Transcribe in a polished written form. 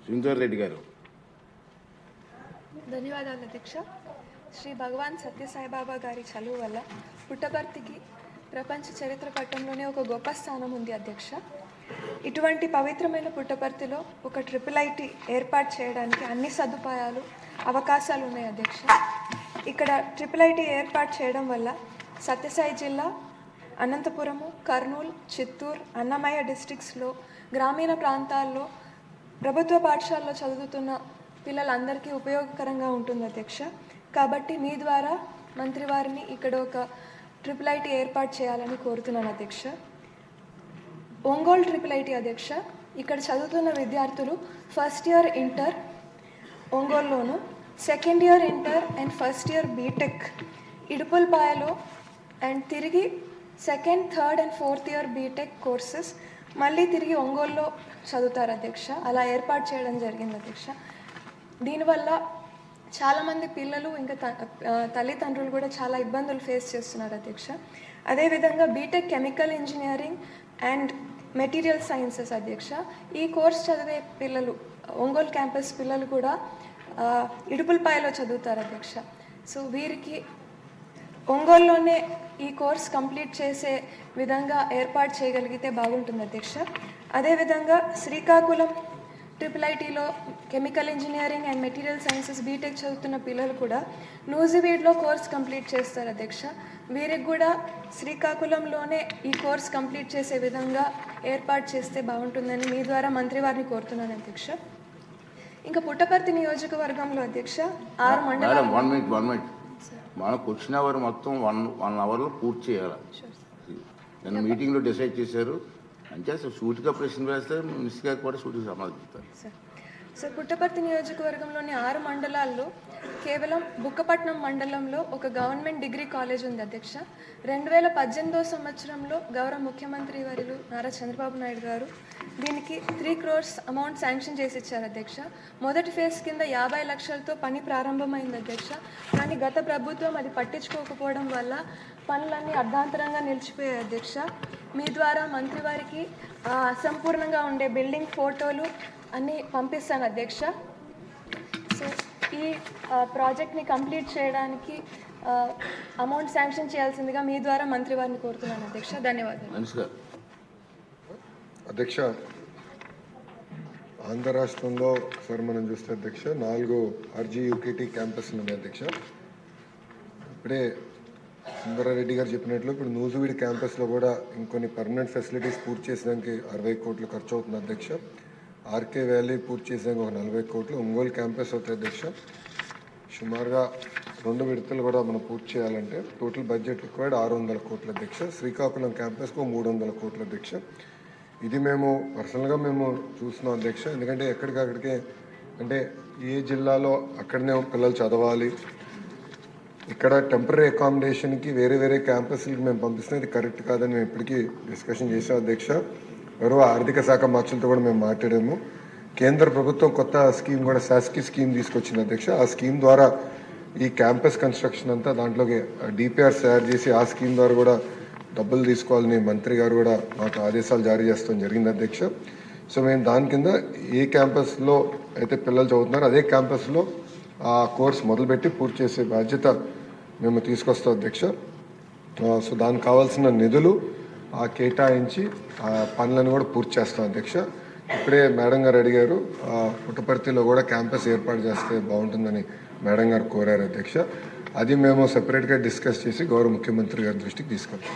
శ్రీధర్ రెడ్డి గారు. ధన్యవాదాలు అధ్యక్ష. శ్రీ భగవాన్ సత్యసాయిబాబా గారి చలువు వల్ల పుట్టపర్తికి ప్రపంచ చరిత్ర పట్టంలోనే ఒక గొప్ప స్థానం ఉంది అధ్యక్ష. ఇటువంటి పవిత్రమైన పుట్టపర్తిలో ఒక IIIT ఏర్పాటు చేయడానికి అన్ని సదుపాయాలు అవకాశాలు ఉన్నాయి అధ్యక్ష. ఇక్కడ IIIT ఏర్పాటు చేయడం వల్ల సత్యసాయి జిల్లా, అనంతపురము, కర్నూలు, చిత్తూరు, అన్నమయ్య డిస్ట్రిక్ట్స్లో గ్రామీణ ప్రాంతాల్లో ప్రభుత్వ పాఠశాలలో చదువుతున్న పిల్లలందరికీ ఉపయోగకరంగా ఉంటుంది అధ్యక్ష. కాబట్టి మీ ద్వారా మంత్రి వారిని ఇక్కడ ఒక IIIT ఏర్పాటు చేయాలని కోరుతున్నాను అధ్యక్ష. ఒంగోలు IIIT అధ్యక్ష. ఇక్కడ చదువుతున్న విద్యార్థులు ఫస్ట్ ఇయర్ ఇంటర్ ఒంగోలులోను, second year inter and first year BTech ఇడుపులపాయలో, అండ్ తిరిగి second, third and fourth year BTech courses మళ్ళీ తిరిగి ఒంగోలులో చదువుతారు అధ్యక్ష. అలా ఏర్పాటు చేయడం జరిగింది అధ్యక్ష. దీనివల్ల చాలామంది పిల్లలు ఇంకా తల్లిదండ్రులు కూడా చాలా ఇబ్బందులు ఫేస్ చేస్తున్నారు అధ్యక్ష. అదేవిధంగా B Tech chemical engineering and material sciences అధ్యక్ష. ఈ కోర్స్ చదివే పిల్లలు, ఒంగోలు క్యాంపస్ పిల్లలు కూడా ఇడుపులపాయలో చదువుతారు అధ్యక్ష. సో వీరికి ఒంగోలులోనే ఈ కోర్స్ కంప్లీట్ చేసే విధంగా ఏర్పాటు చేయగలిగితే బాగుంటుంది అధ్యక్ష. అదేవిధంగా శ్రీకాకుళం IIITలో chemical engineering and material sciences BTech చదువుతున్న పిల్లలు కూడా నూజివీడ్లో కోర్స్ కంప్లీట్ చేస్తారు అధ్యక్ష. వీరికి కూడా శ్రీకాకుళంలోనే ఈ కోర్స్ కంప్లీట్ చేసే విధంగా ఏర్పాటు చేస్తే బాగుంటుందని మీ ద్వారా మంత్రి వారిని కోరుతున్నాను అధ్యక్ష. ఇంకా పుట్టపర్తి నియోజకవర్గంలో అధ్యక్ష 6 మండలాలు. మనకు వచ్చిన అవర్ మొత్తం వన్ అవర్లో పూర్తి చేయాలి. నేను మీటింగ్లో డిసైడ్ చేశారు. అంటే అసలు సూటిగా ప్రశ్న వేస్తే మినిస్టర్ గారు కూడా సూటిగా సమాధానం. సార్, పుట్టపర్తి నియోజకవర్గంలోని 6 మండలాల్లో కేవలం బుక్కపట్నం మండలంలో ఒక గవర్నమెంట్ డిగ్రీ కాలేజ్ ఉంది అధ్యక్ష. 2018 సంవత్సరంలో గౌరవ ముఖ్యమంత్రి వర్యులు నారా చంద్రబాబు నాయుడు గారు దీనికి 3 crores అమౌంట్ శాంక్షన్ చేసి ఇచ్చారు అధ్యక్ష. మొదటి ఫేజ్ కింద 50 లక్షలతో పని ప్రారంభమైంది అధ్యక్ష. కానీ గత ప్రభుత్వం అది పట్టించుకోకపోవడం వల్ల పనులన్నీ అర్ధాంతరంగా నిలిచిపోయాయి అధ్యక్ష. మీ ద్వారా మంత్రి వారికి అసంపూర్ణంగా ఉండే బిల్డింగ్ ఫోటోలు అన్నీ పంపిస్తాను అధ్యక్ష. సో ఈ ప్రాజెక్ట్ని కంప్లీట్ చేయడానికి అమౌంట్ శాంక్షన్ చేయాల్సిందిగా మీ ద్వారా మంత్రి వారిని కోరుతున్నాను అధ్యక్ష. ధన్యవాదాలు అధ్యక్ష. ఆంధ్ర రాష్ట్రంలో సార్ మనం చూస్తే అధ్యక్ష 4 RGUKT క్యాంపస్లు ఉన్నాయి అధ్యక్ష. ఇప్పుడే సుందరారెడ్డి గారు చెప్పినట్లు ఇప్పుడు నూజివీడ్ క్యాంపస్లో కూడా ఇంకొన్ని పర్మనెంట్ ఫెసిలిటీస్ పూర్తి చేసడానికి 60 కోట్లు ఖర్చు అవుతుంది అధ్యక్ష. ఆర్కే వ్యాలీ పూర్తి చేసాక ఒక 40 కోట్లు. ఒంగోలు క్యాంపస్ అవుతుంది అధ్యక్ష. సుమారుగా 2 విడతలు కూడా మనం పూర్తి చేయాలంటే టోటల్ బడ్జెట్ రిక్వైర్డ్ 600 కోట్ల అధ్యక్ష. శ్రీకాకుళం క్యాంపస్కు 300 కోట్ల అధ్యక్ష. ఇది మేము పర్సనల్గా మేము చూస్తున్నాం అధ్యక్ష. ఎందుకంటే ఎక్కడికక్కడికే అంటే ఏ జిల్లాలో అక్కడనే పిల్లలు చదవాలి, ఇక్కడ టెంపరీ అకామిడేషన్కి వేరే క్యాంపస్లకి మేము పంపిస్తున్నాం. ఇది కరెక్ట్ కాదని మేము ఇప్పటికీ డిస్కషన్ చేసాం అధ్యక్ష. గౌరవ ఆర్థిక శాఖ మంత్రులతో కూడా మేము మాట్లాడాము. కేంద్ర ప్రభుత్వం కొత్త స్కీమ్ కూడా శాస్కి స్కీమ్ తీసుకొచ్చింది అధ్యక్ష. ఆ స్కీమ్ ద్వారా ఈ క్యాంపస్ కన్స్ట్రక్షన్ అంతా దాంట్లోకి DPRs తయారు చేసి ఆ స్కీమ్ ద్వారా కూడా డబ్బులు తీసుకోవాలని మంత్రి గారు కూడా మాకు ఆదేశాలు జారీ చేస్తాం జరిగింది అధ్యక్ష. సో మేము దాని కింద ఏ క్యాంపస్లో అయితే పిల్లలు చదువుతున్నారో అదే క్యాంపస్లో ఆ కోర్స్ మొదలుపెట్టి పూర్తి చేసే బాధ్యత మేము తీసుకొస్తాం అధ్యక్ష. సో దానికి కావాల్సిన నిధులు కేటాయించి ఆ పనులను కూడా పూర్తి చేస్తాం అధ్యక్ష. ఇప్పుడే మేడం గారు అడిగారు పుట్టపర్తిలో కూడా క్యాంపస్ ఏర్పాటు చేస్తే బాగుంటుందని మేడం గారు కోరారు అధ్యక్ష. అది మేము సెపరేట్గా డిస్కస్ చేసి గౌరవ ముఖ్యమంత్రి గారి దృష్టికి తీసుకెళ్తాం.